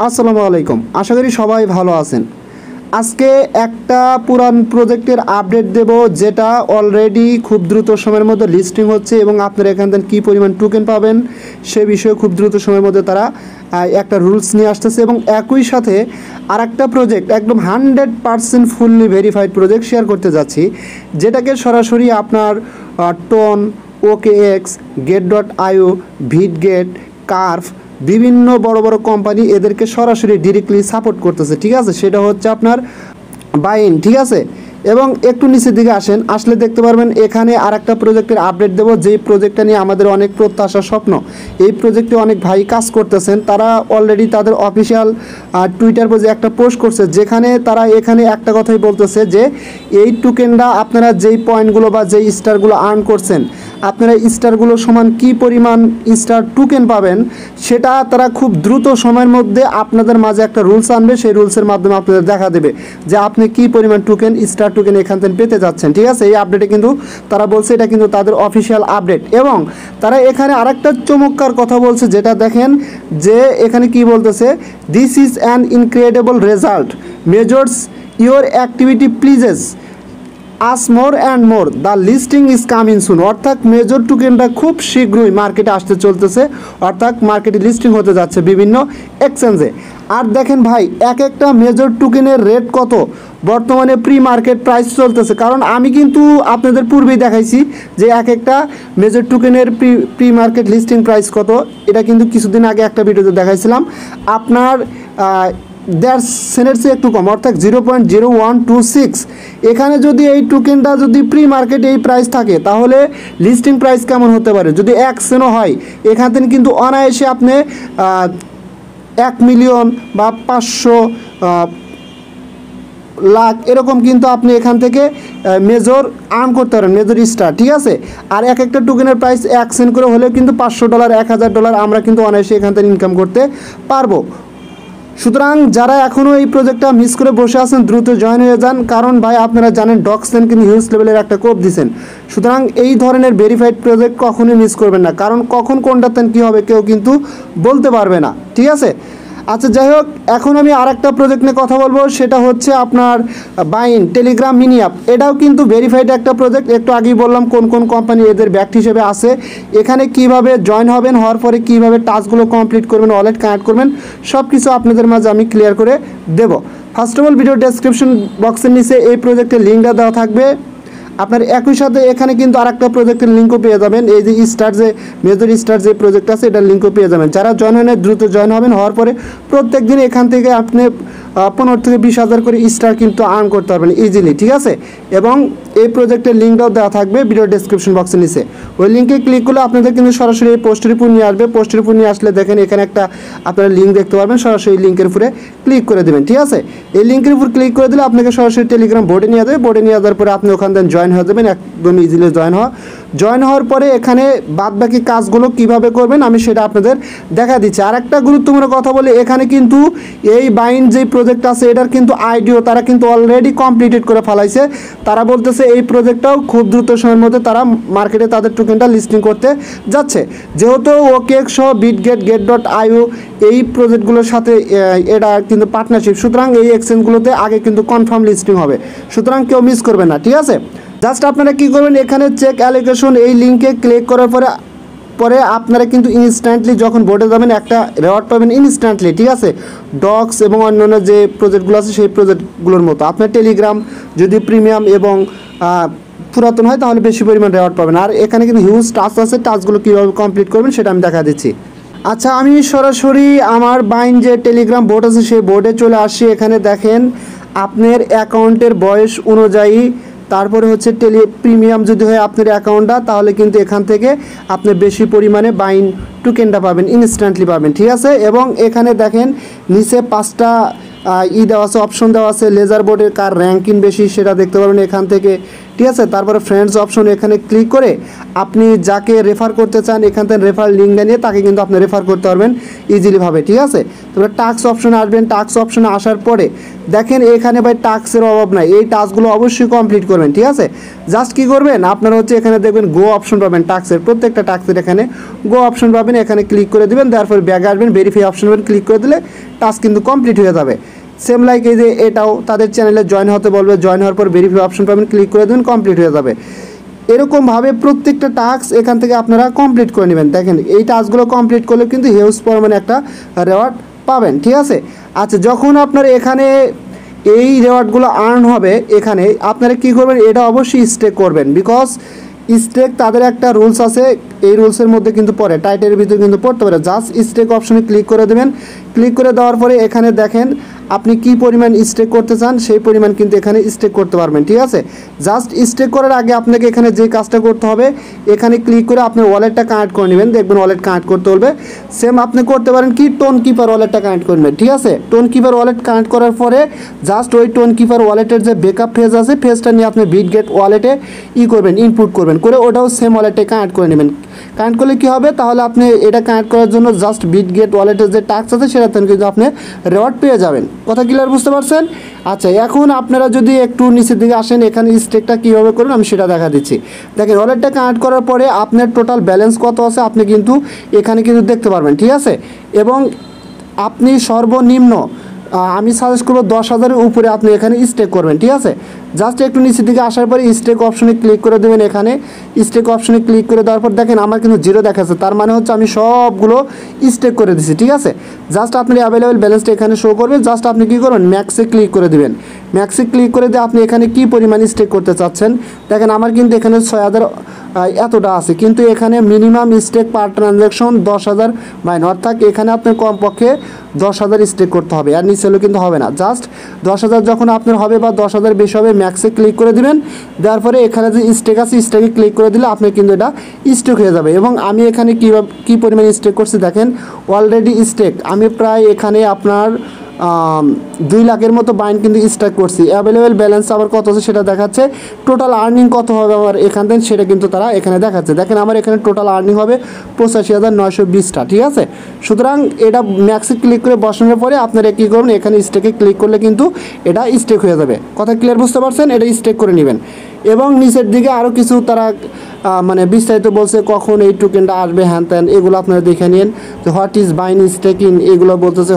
আসসালামু আলাইকুম। আশা করি সবাই ভালো আছেন। আজকে একটা পুরান প্রজেক্টের আপডেট দেব, যেটা অলরেডি খুব দ্রুত সময়ের মধ্যে লিস্টিং হচ্ছে এবং আপনারা এখান থেকে কী পরিমাণ টোকেন পাবেন সে বিষয়ে খুব দ্রুত সময়ের মধ্যে তারা একটা রুলস নিয়ে আসতেছে। এবং একই সাথে আরেকটা প্রজেক্ট একদম 100% ফুললি ভেরিফাইড প্রজেক্ট শেয়ার করতে যাচ্ছি, যেটাকে সরাসরি আপনার টোন, OKX, Get.io, ভিটগেট, কার্ভ বিভিন্ন বড় বড় কোম্পানি এদেরকে সরাসরি ডিরেক্টলি সাপোর্ট করতেছে। ঠিক আছে, সেটা হচ্ছে আপনার বাইন। ঠিক আছে, এবং একটু নিচের দিকে আসলে দেখতে পারবেন এখানে আরেকটা প্রজেক্টের আপডেট দেবো, যেই প্রজেক্টটা নিয়ে আমাদের অনেক প্রত্যাশা স্বপ্ন। এই প্রজেক্টে অনেক ভাই কাজ করতেছেন, তারা অলরেডি তাদের অফিসিয়াল টুইটার পেজে একটা পোস্ট করছে, যেখানে তারা এখানে একটা কথাই বলতেছে যে এই টোকেনটা আপনারা যেই পয়েন্টগুলো বা যেই স্টারগুলো আর্ন করছেন, আপনারা স্টারগুলো সমান কি পরিমাণ স্টার টোকেন পাবেন সেটা তারা খুব দ্রুত সময়ের মধ্যে আপনাদের মাঝে একটা রুলস আনবে। সেই রুলসের মাধ্যমে আপনাদের দেখা দেবে যে আপনি কি পরিমাণ টোকেন, স্টার টোকেন এখান থেকে পেতে যাচ্ছেন। ঠিক আছে, এই আপডেটে কিন্তু তারা বলছে এটা কিন্তু তাদের অফিসিয়াল আপডেট। এবং তারা এখানে আরেকটা চমৎকার কথা বলছে, যেটা দেখেন যে এখানে কি বলতেছে, this is an incredible result, measures your activity pledges us more and more, the listing is coming soon. অর্থাৎ মেজর টোকেনটা খুব শীঘ্রই মার্কেটে আসতে চলতেছে, অর্থাৎ মার্কেটে লিস্টিং হতে যাচ্ছে বিভিন্ন এক্সচেঞ্জে। আর দেখেন ভাই, এক একটা মেজর টোকেনের রেট কত বর্তমানে প্রি মার্কেট প্রাইস চলতেছে। কারণ আমি কিন্তু আপনাদের পূর্বেই দেখাইছি যে এক একটা মেজর টোকেনের প্রি মার্কেট লিস্টিং প্রাইস কত, এটা কিন্তু কিছুদিন আগে একটা ভিডিওতে দেখাইছিলাম। আপনার সেনেটসে একটু কম, অর্থাৎ 0.0126। এখানে যদি এই টোকেনটা যদি প্রি মার্কেটে এই প্রাইস থাকে, তাহলে লিস্টিং প্রাইস কেমন হতে পারে? যদি 1 সেনও হয়, এখান থেকে কিন্তু অনায়াসে আপনি 1 মিলিয়ন বা 500 লাখ এরকম কিন্তু আপনি এখান থেকে মেজর আর্ন করতে পারেন, মেজর স্টার। ঠিক আছে, আর এক একটা টোকেনের প্রাইস 1 সেন্ট করে হলেও কিন্তু $500, $1000 আমরা কিন্তু অনায়াসে এখান থেকে ইনকাম করতে পারবো। সুতরাং যারা এখনও এই প্রজেক্টটা মিস করে বসে আছেন, দ্রুত জয়েন হয়ে যান। কারণ ভাই আপনারা জানেন ডক্সেন কিন্তু হিউজ লেভেলের একটা কোপ দিচ্ছেন। সুতরাং এই ধরনের ভেরিফাইড প্রজেক্ট কখনোই মিস করবেন না, কারণ কখন কোনটাতে কী হবে কেউ কিন্তু বলতে পারবে না। ঠিক আছে, আচ্ছা যাই হোক, এখন আমি আরেকটা প্রজেক্ট নিয়ে কথা বলবো, সেটা হচ্ছে আপনার বাইন টেলিগ্রাম মিনি অ্যাপ। এটাও কিন্তু ভেরিফাইড একটা প্রজেক্ট। একটু আগেই বললাম কোন কোন কোম্পানি এদের ব্যাক্ট হিসেবে আছে, এখানে কিভাবে জয়েন হবেন, হওয়ার পরে কীভাবে টাস্কগুলো কমপ্লিট করবেন, ওয়ালেট কানেক্ট করবেন, সব কিছু আপনাদের মাঝে আমি ক্লিয়ার করে দেব। First of all video description বক্সের নিচে এই প্রজেক্টের লিঙ্কটা দেওয়া থাকবে। আপনার একই সাথে এখানে কিন্তু আরেকটা প্রজেক্টের লিঙ্কও পেয়ে যাবেন, এই যে স্টার যে মেজর স্টার যে প্রজেক্ট আছে এটার লিঙ্কও পেয়ে যাবেন। যারা জয়েন হন দ্রুত জয়েন হবেন, হওয়ার পরে প্রত্যেক দিন এখান থেকে আপনি 15 থেকে 20,000 করে স্টার কিন্তু আর্ন করতে পারবেন ইজিলি। ঠিক আছে, এবং এই প্রজেক্টের লিঙ্কটাও দেওয়া থাকবে ভিডিও ডেসক্রিপশন বক্সের নিচে। ওই লিঙ্কে ক্লিক করলে আপনাদের কিন্তু সরাসরি এই পোস্টের উপর নিয়ে আসবে। পোস্টের উপর নিয়ে আসলে দেখেন এখানে একটা আপনারা লিঙ্ক দেখতে পারবেন, সরাসরি লিঙ্কের উপরে ক্লিক করে দেবেন। ঠিক আছে, এই লিঙ্কের উপর ক্লিক করে দিলে আপনাকে সরাসরি টেলিগ্রাম বোর্ডে নিয়ে যাবে। বোর্ডে নিয়ে যাওয়ার পরে আপনি ওখান থেকে জয়েন হয়ে যাবেন, একদম ইজিলি জয়েন হওয়ার পরে এখানে বাদবাকি কাজগুলো কিভাবে করবেন আমি সেটা আপনাদের দেখা দিচ্ছি। আর একটা গুরুত্বপূর্ণ কথা বলে, এখানে কিন্তু এই বাইন যে প্রজেক্ট আছে এটার কিন্তু আইডিও তারা কিন্তু অলরেডি কমপ্লিটেড করে ফেলাইছে। তারা বলতেছে এই প্রজেক্টটাও খুব দ্রুত সময়ের মধ্যে তারা মার্কেটে তাদের টোকেনটা লিস্টিং করতে যাচ্ছে। যেহেতু OKX সহ ভিটগেট, Get.io এই প্রজেক্টগুলোর সাথে এটা কিন্তু পার্টনারশিপ, সুতরাং এই এক্সচেঞ্জগুলোতে আগে কিন্তু কনফার্ম লিস্টিং হবে। সুতরাং কেউ মিস করবে না। ঠিক আছে, জাস্ট আপনারা কী করবেন, এখানে চেক অ্যালোকেশন এই লিঙ্কে ক্লিক করার পরে আপনারা কিন্তু ইনস্ট্যান্টলি যখন বোর্ডে যাবেন একটা রেওয়ার্ড পাবেন ইনস্ট্যান্টলি। ঠিক আছে, ডক্স এবং অন্যান্য যে প্রজেক্টগুলো আছে সেই প্রজেক্টগুলোর মতো আপনার টেলিগ্রাম যদি প্রিমিয়াম এবং পুরাতন হয় তাহলে বেশি পরিমাণ রেওয়ার্ড পাবেন। আর এখানে কিন্তু হিউজ টাস্ক আছে, টাস্কগুলো কীভাবে কমপ্লিট করবেন সেটা আমি দেখা দিচ্ছি। আচ্ছা, আমি সরাসরি আমার বাইন যে টেলিগ্রাম বোর্ড আছে সেই বোর্ডে চলে আসি। এখানে দেখেন আপনার অ্যাকাউন্টের বয়স অনুযায়ী, তারপরে হচ্ছে প্রিমিয়াম যদি হয় আপনার অ্যাকাউন্টটা, তাহলে কিন্তু এখান থেকে আপনি বেশি পরিমাণে বাইন টোকেনটা পাবেন, ইনস্ট্যান্টলি পাবেন। ঠিক আছে, এবং এখানে দেখেন নিচে 5টা দেওয়া আছে, অপশন দেওয়া আছে। লেজার বোর্ডের কার র্যাঙ্কিং বেশি সেটা দেখতে পাবেন এখান থেকে। ঠিক আছে। তারপরে ফ্রেন্ডস অপশন এখানে ক্লিক করে আপনি যাকে রেফার করতে চান এখান থেকে রেফার লিঙ্কটা নিয়ে তাকে কিন্তু আপনি রেফার করতে পারবেন ইজিলিভাবে, ঠিক আছে। তারপরে টাস্ক অপশনে আসবেন, টাস্ক অপশনে আসার পরে দেখেন এখানে ভাই টাস্কের অভাব নাই, এই টাস্কগুলো অবশ্যই কমপ্লিট করবেন, ঠিক আছে। জাস্ট কী করবেন আপনারা হচ্ছে এখানে দেখবেন গো অপশন পাবেন, টাস্কের প্রত্যেকটা টাস্কের এখানে গো অপশন পাবেন, এখানে ক্লিক করে দেবেন, তারপর ব্যাগে আসবেন, ভেরিফাই অপশন পাবেন, ক্লিক করে দিলে টাস্ক কিন্তু কমপ্লিট হয়ে যাবে। সেম লাইক এই যে এটাও তাদের চ্যানেলে জয়েন হতে বলবে, জয়েন হওয়ার পর ভেরিফাই অপশন পাবেন, ক্লিক করে দেবেন, কমপ্লিট হয়ে যাবে। এরকমভাবে প্রত্যেকটা টাস্ক এখান থেকে আপনারা কমপ্লিট করে নেবেন। দেখেন এই টাস্কগুলো কমপ্লিট করলে কিন্তু হিউজ পরিমাণে একটা রেওয়ার্ড পাবেন, ঠিক আছে। আচ্ছা, যখন আপনার এখানে এই রেওয়ার্ডগুলো আর্ন হবে এখানে আপনারা কী করবেন, এটা অবশ্যই স্টেক করবেন, বিকজ স্টেক তাদের একটা রুলস আছে, এই রুলসের মধ্যে কিন্তু পড়ে, টাইটেলের ভিতরে কিন্তু পড়তে পারে। জাস্ট স্টেক অপশনে ক্লিক করে দেবেন, ক্লিক করে দেওয়ার পরে এখানে দেখেন আপনি কি পরিমাণ স্টেক করতে চান সেই পরিমাণ কিন্তু এখানে স্টেক করতে পারবেন, ঠিক আছে। জাস্ট স্টেক করার আগে আপনাকে এখানে যে কাজটা করতে হবে এখানে ক্লিক করে আপনার ওয়ালেটটা কানেক্ট করে নেবেন, দেখবেন ওয়ালেট কানেক্ট করতে বলবে। সেম আপনি করতে পারেন কি টোন কিপার ওয়ালেটটা কানেক্ট করে নেবেন, ঠিক আছে। টোন কিপার ওয়ালেট কানেক্ট করার পরে জাস্ট ওই টোন কিপার ওয়ালেটের যে ব্যাকআপ ফেজ আছে ফেজটা নিয়ে আপনি বিটগেট ওয়ালেটে করবেন, ইনপুট করবেন, করে ওটাও সেম ওয়ালেটে কানেক্ট করে নেবেন। কানেক্ট করলে কী হবে, তাহলে আপনি এটা কানেক্ট করার জন্য জাস্ট বিটগেট ওয়ালেটের যে টাস্ক আছে সেটাতে কিন্তু আপনি রেওয়ার্ড পেয়ে যাবেন। কথা ক্লিয়ার বুঝতে পারছেন? আচ্ছা, এখন আপনারা যদি একটু নিচের দিকে আসেন এখানে স্টেকটা কীভাবে করুন আমি সেটা দেখা দিচ্ছি। দেখেন ওয়ালেটটা কানেক্ট করার পরে আপনার টোটাল ব্যালেন্স কত আছে আপনি কিন্তু এখানে কিন্তু দেখতে পারবেন, ঠিক আছে। এবং আপনি সর্বনিম্ন আমি সাজেস্ট করবো 10,000-এর উপরে আপনি এখানে স্টেক করবেন, ঠিক আছে। জাস্ট একটু নিচের দিকে আসার পরে স্টেক অপশনে ক্লিক করে দেবেন, এখানে স্টেক অপশনে ক্লিক করে দেওয়ার পর দেখেন আমার কিন্তু জিরো দেখাচ্ছে, তার মানে হচ্ছে আমি সবগুলো স্টেক করে দিচ্ছি, ঠিক আছে। জাস্ট আপনার অ্যাভেলেবেল ব্যালেন্সটা এখানে শো করবে, জাস্ট আপনি কী করবেন ম্যাক্সে ক্লিক করে দেবেন, ম্যাক্সে ক্লিক করে দিয়ে আপনি এখানে কী পরিমাণ স্টেক করতে চাচ্ছেন। দেখেন আমার কিন্তু এখানে 6,000 এতটা আছে, কিন্তু এখানে মিনিমাম স্টেক পার ট্রানজ্যাকশন 10,000 বাইন, অর্থাৎ এখানে আপনার কমপক্ষে 10,000 স্টেক করতে হবে, আর নিচে হলেও কিন্তু হবে না। জাস্ট 10,000 যখন আপনার হবে বা 10,000 বেশি হবে ম্যাক্সে ক্লিক করে দিবেন, দেওয়ার পরে এখানে যে স্টেক আছে স্টেকে ক্লিক করে দিলে আপনার কিন্তু এটা স্টেক হয়ে যাবে। এবং আমি এখানে কী পরিমাণ স্টেক করছি দেখেন, অলরেডি স্টেক আমি প্রায় এখানে আপনার 2 লাখের মতো বাইন কিন্তু স্টেক করছি। অ্যাভেলেবেল ব্যালেন্স আবার কত আছে সেটা দেখাচ্ছে, টোটাল আর্নিং কত হবে আমার এখান থেকে সেটা কিন্তু তারা এখানে দেখাচ্ছে। দেখেন আমার এখানে টোটাল আর্নিং হবে 85,920টা, ঠিক আছে। সুতরাং এটা ম্যাক্সে ক্লিক করে বসানোর পরে আপনারা কী করবেন এখানে স্টেকে ক্লিক করলে কিন্তু এটা স্টেক হয়ে যাবে। কথা ক্লিয়ার বুঝতে পারছেন? এটা স্টেক করে নেবেন। এবং নিচের দিকে আরও কিছু তারা মানে বিস্তারিত বলছে কখন এই টোকেনটা আসবে হ্যান ত্যান, এগুলো আপনারা দেখে নিন। যে হোয়াট ইজ বাইন স্টেকিং এগুলো বলতেছে,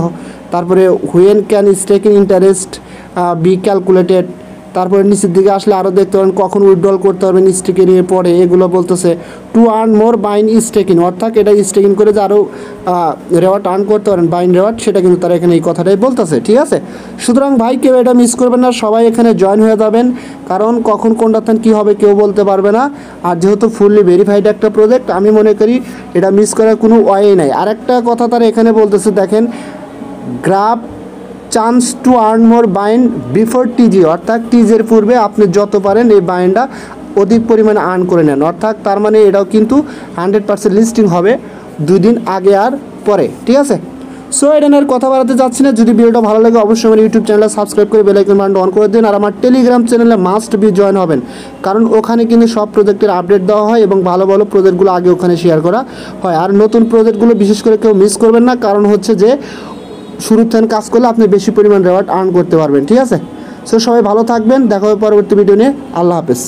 তারপরে when can staking interest B calculated, তারপরে নিচের দিকে আসলে আরও দেখতে পারেন কখন উইথড্রল করতে পারবেন স্টেকিংয়ের পরে, এগুলো বলতেছে টু আর্ন মোর বাইন স্টেকিং, অর্থাৎ এটা স্টেকিং করে যে আরও রেওয়ার্ড আর্ন করতে পারেন বাইন রেওয়ার্ড, সেটা কিন্তু তারা এখানে এই কথাটাই বলতেছে, ঠিক আছে। সুতরাং ভাই কেউ এটা মিস করবেন না, সবাই এখানে জয়েন হয়ে যাবেন, কারণ কখন কোনটা কী হবে কেউ বলতে পারবে না। আর যেহেতু ফুললি ভেরিফাইড একটা প্রজেক্ট আমি মনে করি এটা মিস করার কোনো ওয়ে নাই। আর একটা কথা তারা এখানে বলতেছে দেখেন, graph chance to earn more বাইন বিফোর টিজি, অর্থাৎ টিজের পূর্বে আপনি যত পারেন এই বাইনটা অধিক পরিমাণে আর্ন করে নেন, অর্থাৎ তার মানে এটাও কিন্তু 100% লিস্টিং হবে 2 দিন আগে আর পরে, ঠিক আছে। সো এটা নিয়ে কথা বাড়াতে যাচ্ছি না, যদি ভিডিওটা ভালো লাগে অবশ্যই আমার ইউটিউব চ্যানেলে সাবস্ক্রাইব করে বেল আইকন বাটন অন করে দিন, আর আমার টেলিগ্রাম চ্যানেলে মাস্ট বি জয়েন হবেন, কারণ ওখানে কিন্তু সব প্রজেক্টের আপডেট দেওয়া হয় এবং ভালো ভালো প্রজেক্টগুলো আগে ওখানে শেয়ার করা হয়। আর নতুন প্রজেক্টগুলো বিশেষ করে কেউ মিস করবেন না, কারণ হচ্ছে যে শুরুর থেকে কাজ করলে আপনি বেশি পরিমাণ রেওয়ার্ড আর্ন করতে পারবেন, ঠিক আছে। সো সবাই ভালো থাকবেন, দেখা হবে পরবর্তী ভিডিও নিয়ে। আল্লাহ হাফেজ।